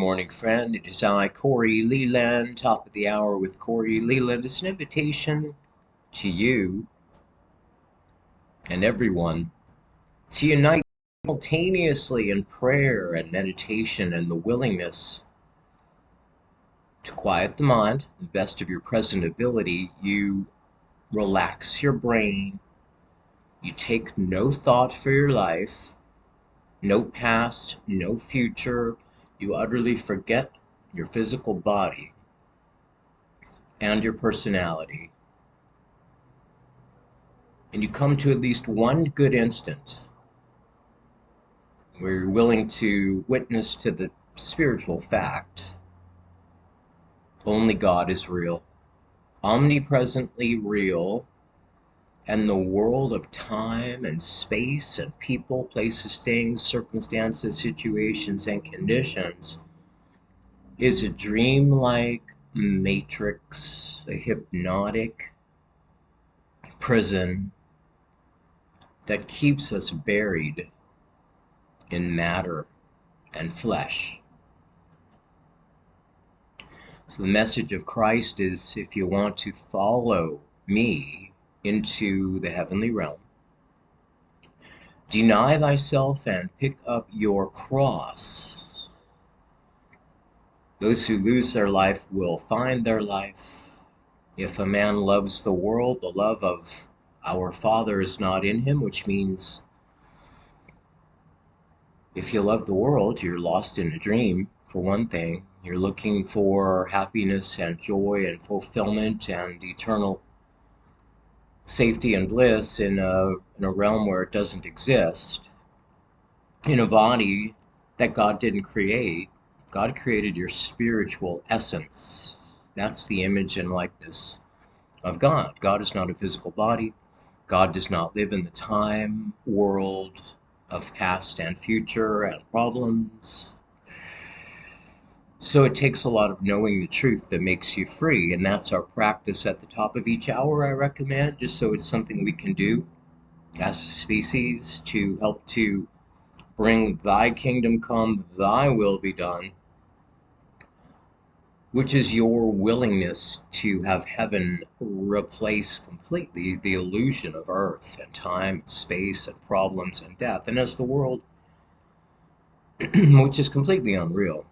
morning, friend. It is I, Corey Leland, top of the hour with Corey Leland. It's an invitation to you and everyone to unite simultaneously in prayer and meditation and the willingness to quiet the mind, the best of your present ability. You relax your brain. You take no thought for your life, no past, no future. You utterly forget your physical body and your personality, and you come to at least one good instant where you're willing to witness to the spiritual fact only God is real, omnipresently real, and the world of time and space and people, places, things, circumstances, situations, and conditions is a dreamlike matrix, a hypnotic prison that keeps us buried in matter and flesh. So the message of Christ is, if you want to follow me into the heavenly realm, deny thyself and pick up your cross. Those who lose their life will find their life. If a man loves the world, the love of our Father is not in him, which means if you love the world, you're lost in a dream, for one thing. You're looking for happiness and joy and fulfillment and eternal safety and bliss in a realm where it doesn't exist, in a body that God didn't create. God created your spiritual essence. That's the image and likeness of God. God is not a physical body. God does not live in the time world of past and future and problems. So it takes a lot of knowing the truth that makes you free, and that's our practice at the top of each hour, I recommend, just so it's something we can do as a species to help to bring thy kingdom come, thy will be done, which is your willingness to have heaven replace completely the illusion of earth and time and space and problems and death. And as the world, which is completely unreal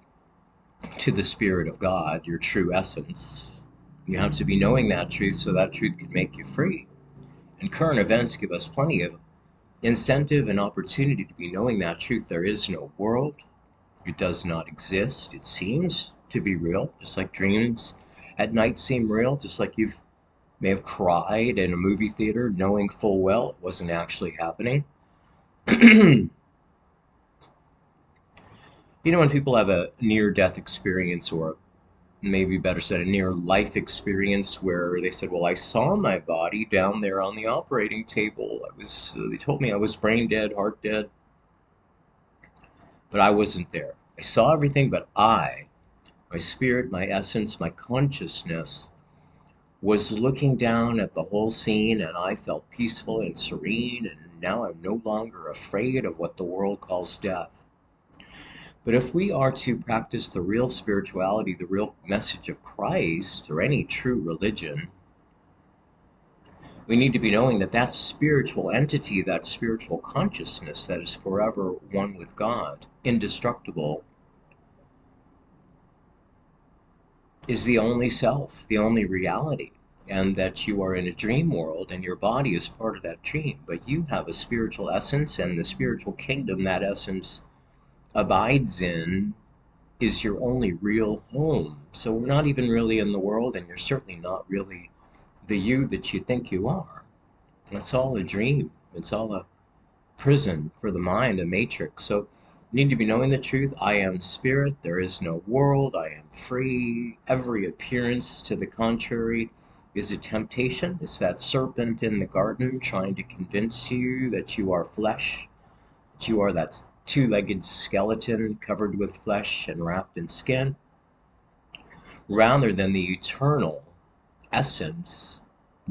to the Spirit of God, your true essence, you have to be knowing that truth so that truth can make you free. And current events give us plenty of incentive and opportunity to be knowing that truth. There is no world. It does not exist. It seems to be real, just like dreams at night seem real, just like you may have cried in a movie theater knowing full well it wasn't actually happening. You know, when people have a near-death experience, or maybe better said, a near-life experience, where they said, well, I saw my body down there on the operating table. They told me I was brain dead, heart dead, but I wasn't there. I saw everything, but my spirit, my essence, my consciousness was looking down at the whole scene, and I felt peaceful and serene, and now I'm no longer afraid of what the world calls death. But if we are to practice the real spirituality, the real message of Christ, or any true religion, we need to be knowing that that spiritual entity, that spiritual consciousness that is forever one with God, indestructible, is the only self, the only reality, and that you are in a dream world and your body is part of that dream. But you have a spiritual essence, and the spiritual kingdom that essence abides in is your only real home. So we're not even really in the world, and you're certainly not really the you that you think you are. It's all a dream. It's all a prison for the mind, a matrix. So you need to be knowing the truth. I am spirit. There is no world. I am free. Every appearance to the contrary is a temptation. It's that serpent in the garden trying to convince you that you are flesh, that you are that two-legged skeleton covered with flesh and wrapped in skin, rather than the eternal essence,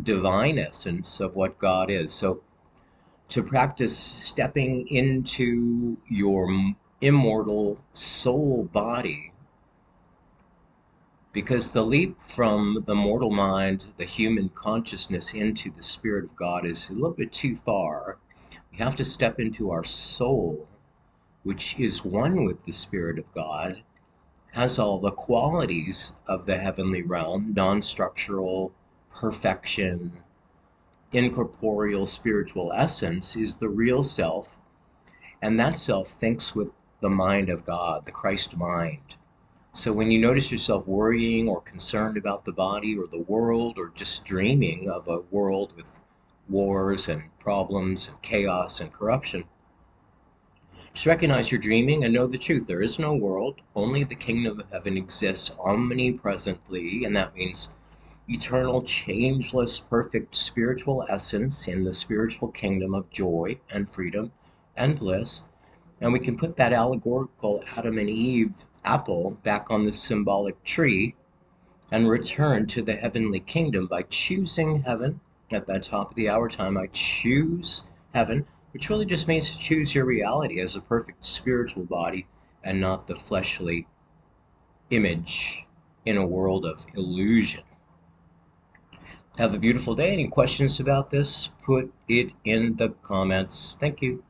divine essence of what God is. So to practice stepping into your immortal soul body Because the leap from the mortal mind, the human consciousness, into the Spirit of God is a little bit too far. We have to step into our soul, which is one with the Spirit of God, has all the qualities of the heavenly realm, non-structural, perfection, incorporeal spiritual essence, is the real self, and that self thinks with the mind of God, the Christ mind. So when you notice yourself worrying or concerned about the body or the world, or just dreaming of a world with wars and problems and chaos and corruption, just recognize you're dreaming and know the truth. There is no world. Only the kingdom of heaven exists omnipresently, and that means eternal, changeless, perfect spiritual essence in the spiritual kingdom of joy and freedom and bliss. And we can put that allegorical Adam and Eve apple back on the symbolic tree and return to the heavenly kingdom by choosing heaven. At that top of the hour time, I choose heaven, which really just means to choose your reality as a perfect spiritual body and not the fleshly image in a world of illusion. Have a beautiful day. Any questions about this? Put it in the comments. Thank you.